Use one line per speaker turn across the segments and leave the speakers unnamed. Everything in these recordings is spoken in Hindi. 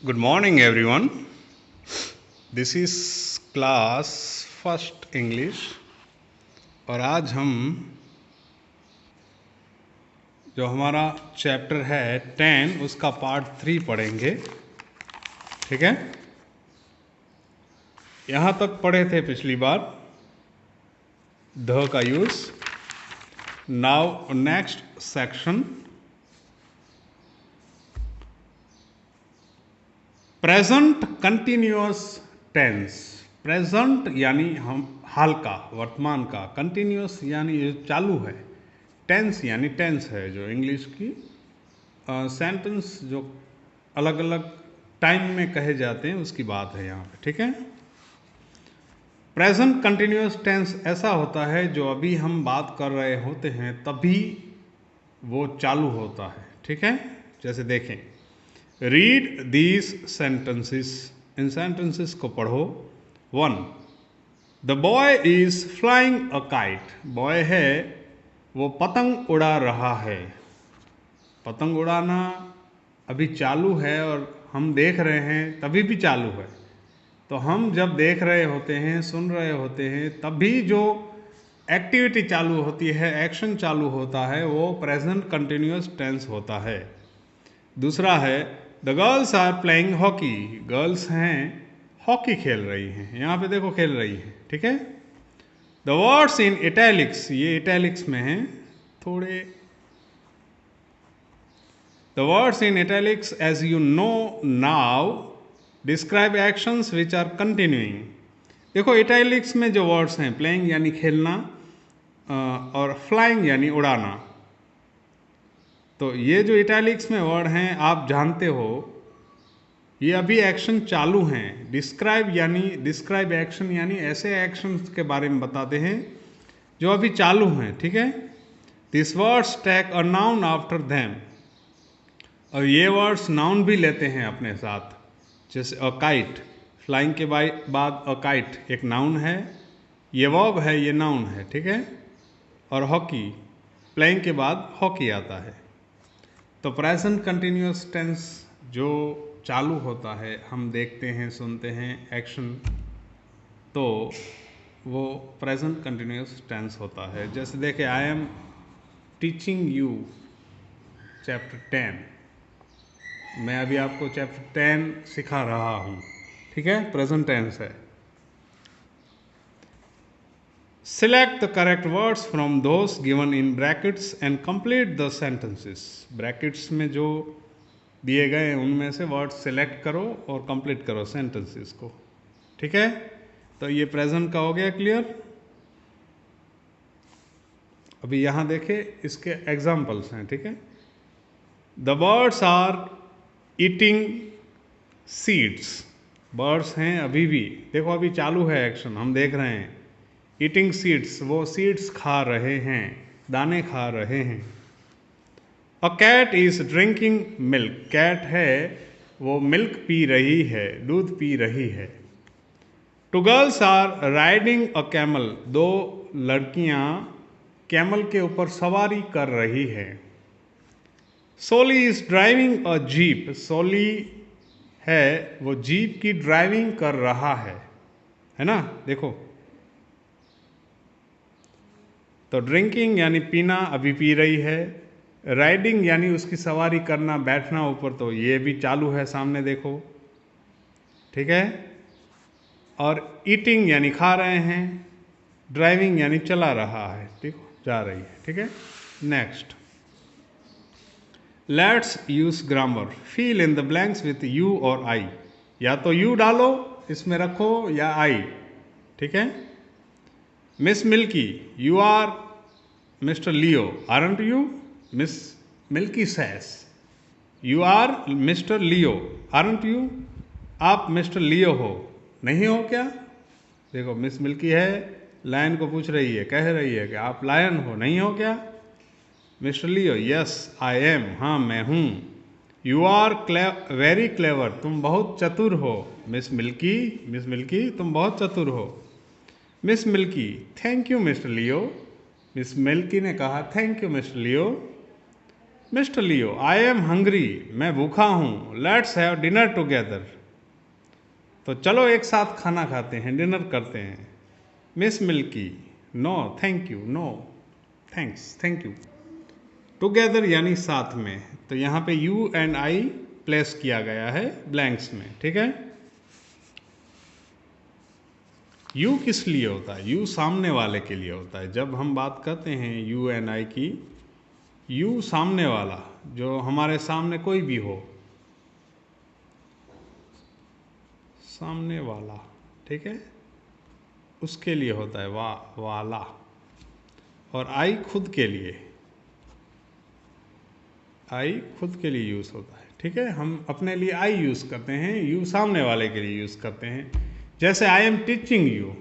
Good morning, everyone. This is class first English और आज हम जो हमारा चैप्टर है 10 उसका पार्ट 3 पढ़ेंगे। ठीक है, यहाँ तक पढ़े थे पिछली बार द का use. Now next section present continuous tense. Present यानी हम हाल का, वर्तमान का, कंटिन्यूअस यानी ये चालू है, टेंस यानी टेंस है जो इंग्लिश की सेंटेंस जो अलग अलग टाइम में कहे जाते हैं उसकी बात है यहाँ पे। ठीक है, प्रेजेंट कंटिन्यूअस टेंस ऐसा होता है जो अभी हम बात कर रहे होते हैं तभी वो चालू होता है। ठीक है, जैसे देखें, read these sentences, in sentences को पढ़ो। 1. The boy is flying a kite. Boy है वो पतंग उड़ा रहा है। पतंग उड़ाना अभी चालू है और हम देख रहे हैं तभी भी चालू है। तो हम जब देख रहे होते हैं, सुन रहे होते हैं, तभी जो एक्टिविटी चालू होती है, एक्शन चालू होता है, वो प्रेजेंट कंटिन्यूअस टेंस होता है। दूसरा है the girls are playing hockey. Girls हैं हॉकी खेल रही हैं, यहाँ पे देखो खेल रही हैं। ठीक है, द वर्ड्स इन इटैलिक्स, ये इटैलिक्स में हैं थोड़े। The words in italics as you know now describe actions which are continuing. देखो इटैलिक्स में जो वर्ड्स हैं, प्लेइंग यानी खेलना और फ्लाइंग यानी उड़ाना, तो ये जो इटैलिक्स में वर्ड हैं आप जानते हो ये अभी एक्शन चालू हैं। डिस्क्राइब एक्शन यानी ऐसे एक्शन के बारे में बताते हैं जो अभी चालू हैं। ठीक है, this words take a noun after them, और ये वर्ड्स नाउन भी लेते हैं अपने साथ। जैसे अ काइट, फ्लाइंग के बाद अ काइट एक नाउन है, ये वर्ब है, ये नाउन है। ठीक है, और हॉकी, प्लेइंग के बाद हॉकी आता है। तो प्रेजेंट कंटिन्यूअस टेंस जो चालू होता है, हम देखते हैं, सुनते हैं, एक्शन, तो वो प्रेजेंट कंटिन्यूअस टेंस होता है। जैसे देखें, I am teaching you chapter 10। मैं अभी आपको चैप्टर 10 सिखा रहा हूँ। ठीक है, प्रेजेंट टेंस है। Select the correct words from those given in brackets and complete the sentences. Brackets में जो दिए गए हैं उनमें से वर्ड सेलेक्ट करो और कंप्लीट करो सेंटेंसेस को। ठीक है, तो ये प्रेजेंट का हो गया क्लियर। अभी यहाँ देखें, इसके एग्जाम्पल्स हैं। ठीक है, the birds are eating seeds. Birds हैं अभी भी, देखो अभी चालू है एक्शन, हम देख रहे हैं। ईटिंग सीड्स, वो सीड्स खा रहे हैं, दाने खा रहे हैं। A cat is drinking milk. Cat है वो मिल्क पी रही है, दूध पी रही है। Two girls are riding a camel. दो लड़कियां कैमल के ऊपर सवारी कर रही है। Soli is driving a jeep. Soli है वो जीप की ड्राइविंग कर रहा है ना। देखो, तो ड्रिंकिंग यानी पीना, अभी पी रही है। राइडिंग यानी उसकी सवारी करना, बैठना ऊपर, तो ये भी चालू है, सामने देखो। ठीक है, और ईटिंग यानी खा रहे हैं, ड्राइविंग यानी चला रहा है, देखो जा रही है। ठीक है, next, let's use grammar. Fill in the blanks with you और आई। या तो यू डालो इसमें रखो या आई। ठीक है, Miss Milky, you are Mister Leo, aren't you? Miss Milky says, you are Mister Leo, aren't you? आप मिस्टर लियो हो, नहीं हो क्या? देखो मिस मिल्की है, लायन को पूछ रही है, कह रही है कि आप लायन हो, नहीं हो क्या? Mister Leo, yes I am, हाँ मैं हूँ। यू आर वेरी क्लेवर, तुम बहुत चतुर हो। मिस मिल्की तुम बहुत चतुर हो। Miss milky, thank you mister Leo. Miss milky ने कहा thank you mister Leo. Mister Leo, I am hungry, मैं भूखा हूँ, लेट्स हैव डिनर टुगेदर, तो चलो एक साथ खाना खाते हैं, डिनर करते हैं। Miss Milky, no thank you, no thanks, thank you. Together यानी साथ में, तो यहाँ पे यू एंड आई प्लेस किया गया है ब्लैंक्स में, ठीक है। यू किस लिए होता है? यू सामने वाले के लिए होता है। जब हम बात करते हैं यू एंड आई की, यू सामने वाला, जो हमारे सामने कोई भी हो, सामने वाला, ठीक है, उसके लिए होता है वाला। और आई खुद के लिए, आई खुद के लिए यूज़ होता है, ठीक है। हम अपने लिए आई यूज़ करते हैं, यू सामने वाले के लिए यूज़ करते हैं। जैसे आई एम टीचिंग यू,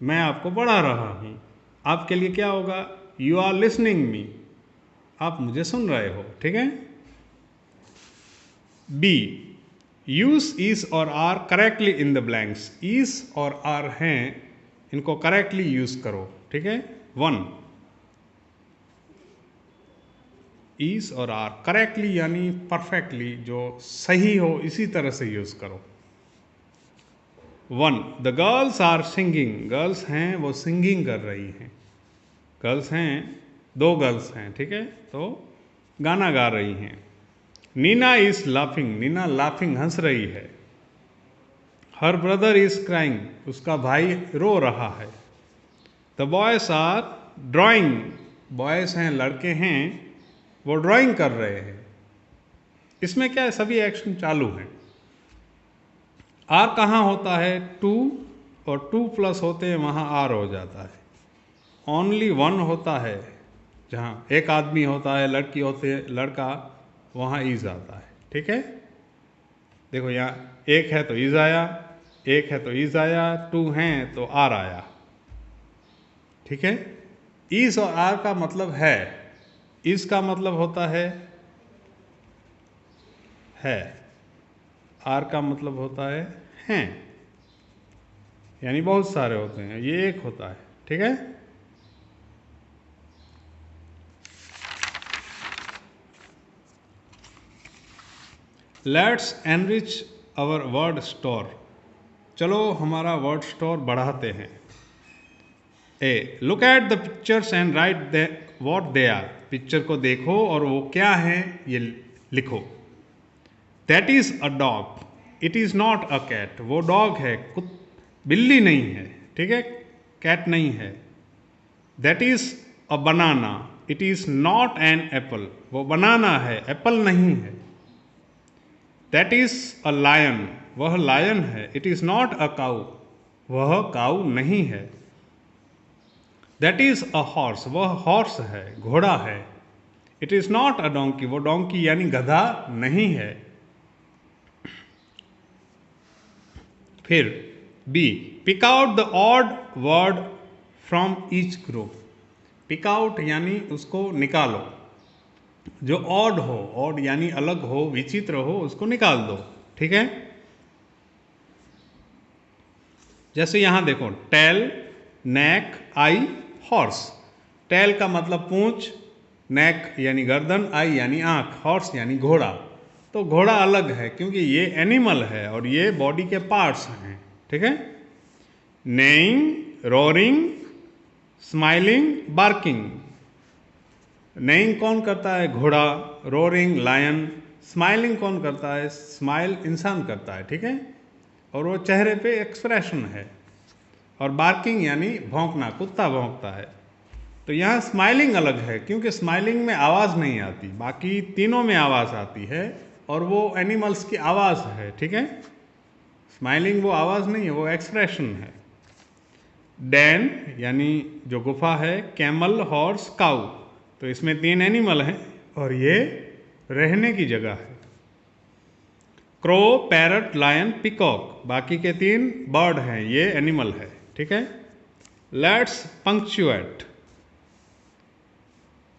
मैं आपको पढ़ा रहा हूँ, आपके लिए क्या होगा? यू आर लिसनिंग मी, आप मुझे सुन रहे हो, ठीक है। बी, यूज इज और are correctly in the blanks, is और आर हैं, इनको करेक्टली यूज करो, ठीक है। 1, इज और आर करेक्टली यानी परफेक्टली, जो सही हो इसी तरह से यूज करो। 1, the girls are singing, girls हैं वो सिंगिंग कर रही हैं, गर्ल्स हैं, 2 गर्ल्स हैं, ठीक है, तो गाना गा रही हैं। Nina is laughing, Nina laughing हंस रही है। हर ब्रदर इज क्राइंग, उसका भाई रो रहा है। The boys are drawing, boys हैं लड़के हैं, वो ड्राइंग कर रहे हैं। इसमें क्या है, सभी एक्शन चालू हैं। आर कहाँ होता है? 2 और 2 प्लस होते हैं, वहाँ आर हो जाता है। ओनली 1 होता है, जहाँ एक आदमी होता है, लड़की होती है, लड़का, वहाँ इज आता है, ठीक है। देखो यहाँ एक है तो इज आया, एक है तो इज आया, 2 हैं तो आर आया, ठीक है। इज और आर का मतलब है, इज का मतलब होता है, आर का मतलब होता है हैं, यानी बहुत सारे होते हैं, ये एक होता है, ठीक है। Let's enrich our word store, चलो हमारा वर्ड स्टोर बढ़ाते हैं। A, look at the pictures and write what they are, picture को देखो और वो क्या है ये लिखो। That is a dog, it is not a cat, वो डॉग है, बिल्ली नहीं है, ठीक है, कैट नहीं है। That is a banana, it is not an apple, वो बनाना है, एप्पल नहीं है। दैट इज अ लायन, वह लायन है, it is not a cow, वह काऊ नहीं है। दैट इज अ हॉर्स, वह हॉर्स है, घोड़ा है। It is not a donkey, वो डोंकी यानी गधा नहीं है। फिर B, pick out the odd word from each group, pick out यानी उसको निकालो, जो ऑड हो, ऑड यानी अलग हो, विचित्र हो, उसको निकाल दो, ठीक है। जैसे यहां देखो, टेल, नेक, आई, हॉर्स। टेल का मतलब पूंछ, नेक यानी गर्दन, आई यानी आंख, हॉर्स यानी घोड़ा। तो घोड़ा अलग है क्योंकि ये एनिमल है और ये बॉडी के पार्ट्स हैं, ठीक है। नेइंग, रोरिंग, स्माइलिंग, बार्किंग। नेइंग कौन करता है? घोड़ा। Roaring lion. स्माइलिंग कौन करता है? स्माइल इंसान करता है, ठीक है, और वो चेहरे पे एक्सप्रेशन है। और बार्किंग यानी भौंकना, कुत्ता भौंकता है। तो यहाँ स्माइलिंग अलग है क्योंकि स्माइलिंग में आवाज़ नहीं आती, बाकी तीनों में आवाज़ आती है और वो एनिमल्स की आवाज़ है, ठीक है। स्माइलिंग वो आवाज़ नहीं है, वो एक्सप्रेशन है। डैन यानी जो गुफा है, कैमल, हॉर्स, काऊ। तो इसमें 3 एनिमल हैं और ये रहने की जगह है। क्रो, पैरट, लायन, पिकॉक, बाकी के 3 बर्ड हैं, ये एनिमल है, ठीक है। Let's punctuate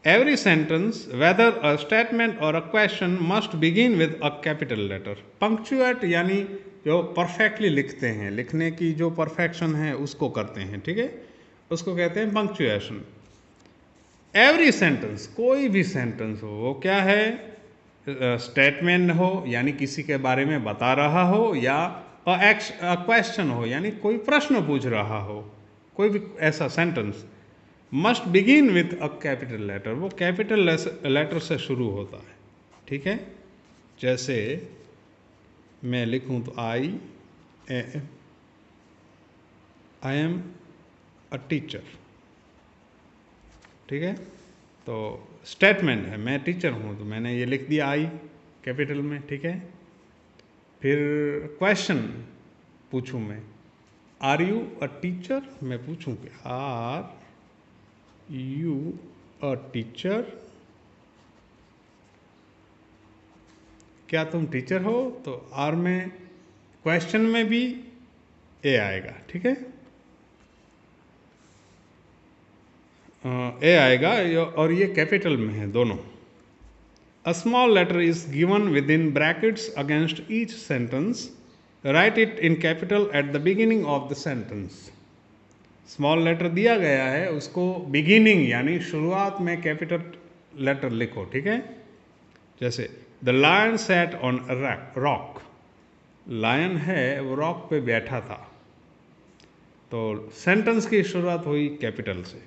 every sentence whether a statement or a question must begin with a capital letter. Punctuate यानी जो परफेक्टली लिखते हैं, लिखने की जो परफेक्शन है उसको करते हैं, ठीक है, उसको कहते हैं पंक्चुएशन। एवरी सेंटेंस, कोई भी सेंटेंस हो, वो क्या है, स्टेटमेंट हो यानी किसी के बारे में बता रहा हो, या क्वेश्चन हो यानी कोई प्रश्न पूछ रहा हो, कोई भी ऐसा sentence must begin with a capital letter, वो कैपिटल लेटर से शुरू होता है। ठीक है, जैसे मैं लिखूं तो आई एम अ टीचर। ठीक है, तो स्टेटमेंट है, मैं टीचर हूं, तो मैंने ये लिख दिया आई कैपिटल में। ठीक है, फिर क्वेश्चन पूछूं मैं, आर यू अ टीचर, मैं पूछूं कि आर यू अ टीचर, क्या तुम टीचर हो, तो आर में क्वेश्चन में भी ए आएगा। ठीक है, ए आएगा, और ये कैपिटल में है दोनों। A small letter is given within brackets against each sentence, write it in capital at the beginning of the sentence. Small letter दिया गया है, उसको बिगिनिंग यानी शुरुआत में कैपिटल लेटर लिखो। ठीक है, जैसे the lion sat on rock, lion है वो रॉक पे बैठा था, तो सेंटेंस की शुरुआत हुई कैपिटल से।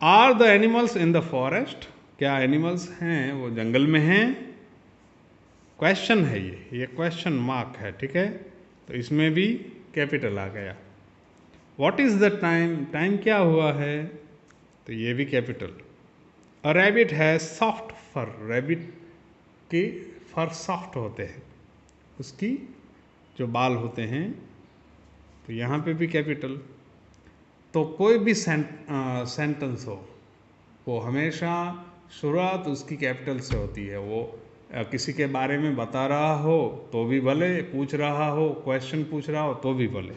Are the animals in the forest, क्या एनिमल्स हैं वो जंगल में हैं, क्वेश्चन है ये क्वेश्चन मार्क है। ठीक है, तो इसमें भी कैपिटल आ गया। What is the time, time क्या हुआ है, तो ये भी कैपिटल। अ रैबिट है सॉफ्ट फर, रैबिट के फर सॉफ्ट होते हैं, उसकी जो बाल होते हैं, तो यहाँ पे भी कैपिटल। तो कोई भी सेंटेंस हो, वो हमेशा शुरुआत उसकी कैपिटल से होती है। वो किसी के बारे में बता रहा हो तो भी भले, पूछ रहा हो, क्वेश्चन पूछ रहा हो तो भी भले।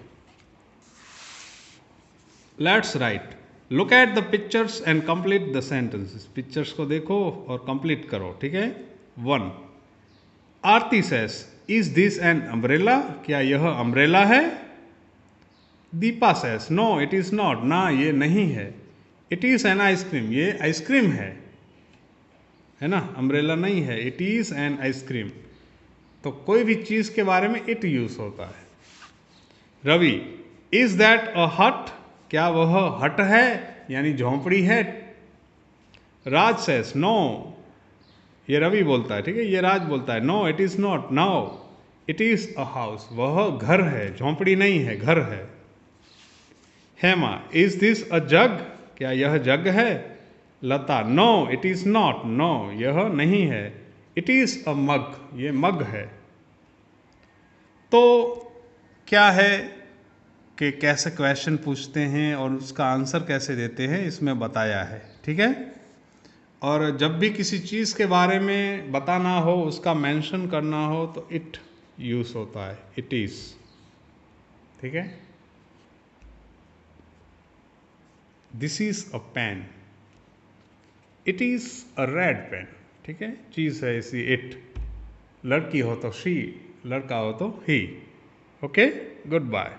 Let's write, look at the pictures and complete the sentences, pictures को देखो और कंप्लीट करो। ठीक है, 1, Aarti says is this an umbrella, क्या यह अम्ब्रेला है। Deepa says no it is not, ना ये नहीं है। इट इज एन आइसक्रीम, ये आइसक्रीम है ना, अम्ब्रेला नहीं है। इट इज एन आइसक्रीम, तो कोई भी चीज के बारे में इट यूज होता है। रवि इज दैट अ हट, क्या वह हट है यानी झोंपड़ी है। राज सेस नो, ये रवि बोलता है। ठीक है, ये राज बोलता है no it is not, no it is a house, वह घर है, झोंपड़ी नहीं है, घर है। Hema is this a jug, क्या यह जग है। Lata no it is not, no यह नहीं है। इट इज अ मग, ये मग है। तो क्या है कि कैसे क्वेश्चन पूछते हैं और उसका आंसर कैसे देते हैं, इसमें बताया है। ठीक है, और जब भी किसी चीज़ के बारे में बताना हो, उसका मेंशन करना हो, तो इट यूज होता है, इट इज। ठीक है, this is a pen, it is a red pen. ठीक है, चीज़ है इसी इट, लड़की हो तो शी, लड़का हो तो ही। Okay, good bye.